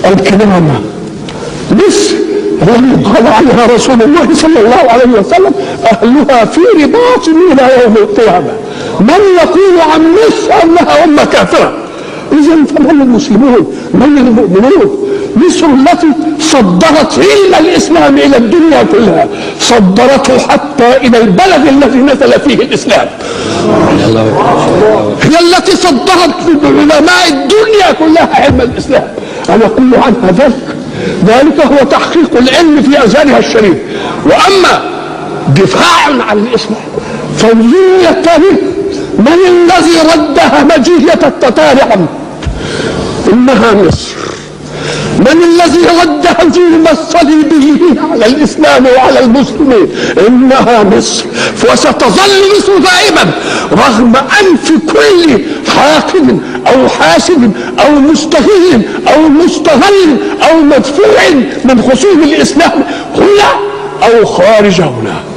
الكرامة مصر التي قال عنها رسول الله صلى الله عليه وسلم أهلها في رباط إلى يوم القيامة. من يقول عن مصر أنها أمة كافرة؟ إذن فمن المسلمون؟ من المؤمنون؟ مصر التي صدرت علم الإسلام إلى الدنيا كلها، صدرته حتى إلى البلد الذي نزل فيه الإسلام. هي التي صدرت لعلماء الدنيا كلها علم الإسلام. أنا أقول عنها ذلك هو تحقيق العلم في أزهرها الشريف. وأما دفاع عن الإسلام فوزية التاريخ، من الذي رد همجية التتار عنه؟ إنها مصر. من الذي رد هجوم الصليبيين على الإسلام وعلى المسلمين؟ إنها مصر. وستظل مصر دائما رغم أنف كل حاقد أو حاسد أو مستغل أو مستغل أو مدفوع من خصوم الإسلام هنا أو خارج هنا.